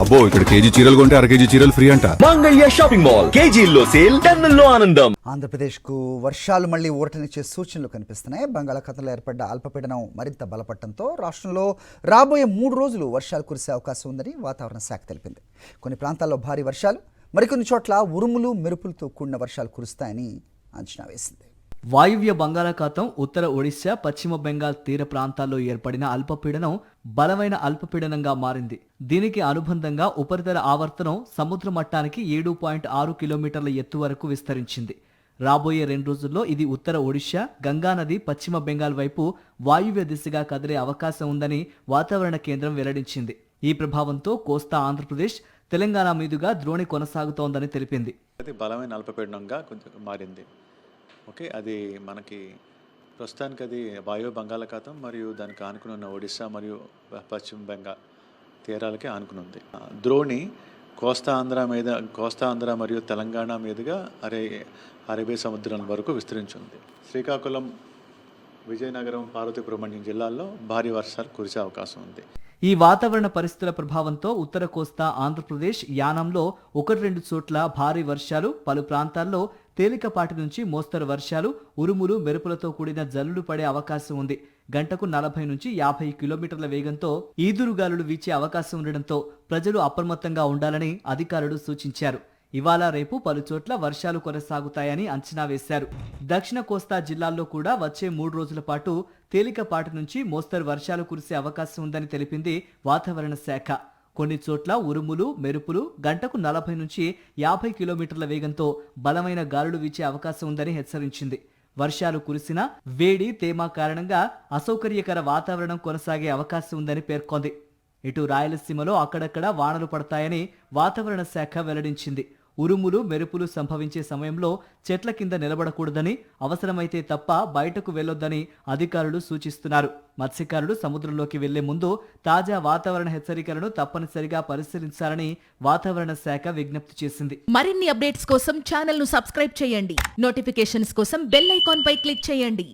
అబ్బో ఇక్కడ కేజీ చీరలు కొంటే అర కేజీ చీరలు ఫ్రీ అంట. మంగళ్య షాపింగ్ మాల్ కేజీల్లో సేల్, టన్నుల్లో ఆనందం. ఆంధ్రప్రదేశ్కు వర్షాలు మళ్లీ ఊరటనిచ్చే సూచనలు కనిపిస్తున్నాయి. బంగాళాఖాతంలో ఏర్పడ్డ అల్పపీడనం మరింత బలపడటంతో రాష్ట్రంలో రాబోయే 3 రోజులు వర్షాలు కురిసే అవకాశం ఉందని వాతావరణ శాఖ తెలిపింది. కొన్ని ప్రాంతాల్లో భారీ వర్షాలు, మరికొన్ని చోట్ల ఉరుములు మెరుపులతో కూడిన వర్షాలు కురుస్తాయని అంచనా వేసింది. వాయువ్య బంగాళాఖాతం, ఉత్తర ఒడిశా, పశ్చిమ బెంగాల్ తీర ప్రాంతాల్లో ఏర్పడిన అల్పపీడనం బలమైన అల్పపీడనంగా మారింది. దీనికి అనుబంధంగా ఉపరితల ఆవర్తనం సముద్ర మట్టానికి 7.6 కిలోమీటర్ల ఎత్తు వరకు విస్తరించింది. రాబోయే 2 రోజుల్లో ఇది ఉత్తర ఒడిశా, గంగానది, పశ్చిమ బెంగాల్ వైపు వాయువ్య దిశగా కదిలే అవకాశం ఉందని వాతావరణ కేంద్రం వెల్లడించింది. ఈ ప్రభావంతో కోస్తా ఆంధ్రప్రదేశ్, తెలంగాణ మీదుగా ద్రోణి కొనసాగుతోందని తెలిపింది. బలమైన అల్పపీడనంగా కొంచెం మారింది. ఓకే, అది మనకి ప్రస్తుతానికి అది వాయువ్య బంగాళాఖాతం మరియు దానికి ఆనుకుని ఉన్న ఒడిశా మరియు పశ్చిమ బెంగాల్ తీరాలకి ఆనుకుని ఉంది. ద్రోణి కోస్తా ఆంధ్ర మరియు తెలంగాణ మీదుగా అరేబియా సముద్రం వరకు విస్తరించింది. శ్రీకాకుళం, విజయనగరం, పార్వతీపురం జిల్లాల్లో భారీ వర్షాలు కురిసే అవకాశం ఉంది. ఈ వాతావరణ పరిస్థితుల ప్రభావంతో ఉత్తర కోస్తా ఆంధ్రప్రదేశ్ యానంలో 1-2 చోట్ల భారీ వర్షాలు, పలు ప్రాంతాల్లో తేలికపాటి నుంచి మోస్తరు వర్షాలు, ఉరుములు మెరుపులతో కూడిన జల్లులు పడే అవకాశం ఉంది. గంటకు 40 నుంచి 50 కిలోమీటర్ల వేగంతో ఈదురుగాలులు వీచే అవకాశం ఉండడంతో ప్రజలు అప్రమత్తంగా ఉండాలని అధికారులు సూచించారు. ఇవాళ రేపు పలుచోట్ల వర్షాలు కొనసాగుతాయని అంచనా వేశారు. దక్షిణ కోస్తా జిల్లాల్లో కూడా వచ్చే 3 రోజుల పాటు తేలికపాటి నుంచి మోస్తరు వర్షాలు కురిసే అవకాశం ఉందని తెలిపింది వాతావరణ శాఖ. కొన్ని చోట్ల ఉరుములు మెరుపులు, గంటకు 40 నుంచి 50 కిలోమీటర్ల వేగంతో బలమైన గాలులు వీచే అవకాశం ఉందని హెచ్చరించింది. వర్షాలు కురిసినా వేడి, తేమ కారణంగా అసౌకర్యకర వాతావరణం కొనసాగే అవకాశం ఉందని పేర్కొంది. ఇటు రాయలసీమలో అక్కడక్కడ వానలు పడతాయని వాతావరణ శాఖ వెల్లడించింది. ఉరుములు మెరుపులు సంభవించే సమయంలో చెట్ల కింద నిలబడకూడదని, అవసరమైతే తప్ప బయటకు వెళ్లొద్దని అధికారులు సూచిస్తున్నారు. మత్స్యకారులు సముద్రంలోకి వెళ్లే ముందు తాజా వాతావరణ హెచ్చరికలను తప్పనిసరిగా పరిశీలించాలని వాతావరణ శాఖ విజ్ఞప్తి చేసింది. మరిన్ని అప్డేట్స్ కోసం ఛానల్ ను సబ్స్క్రైబ్ చేయండి. నోటిఫికేషన్స్ కోసం బెల్ ఐకాన్ పై క్లిక్ చేయండి.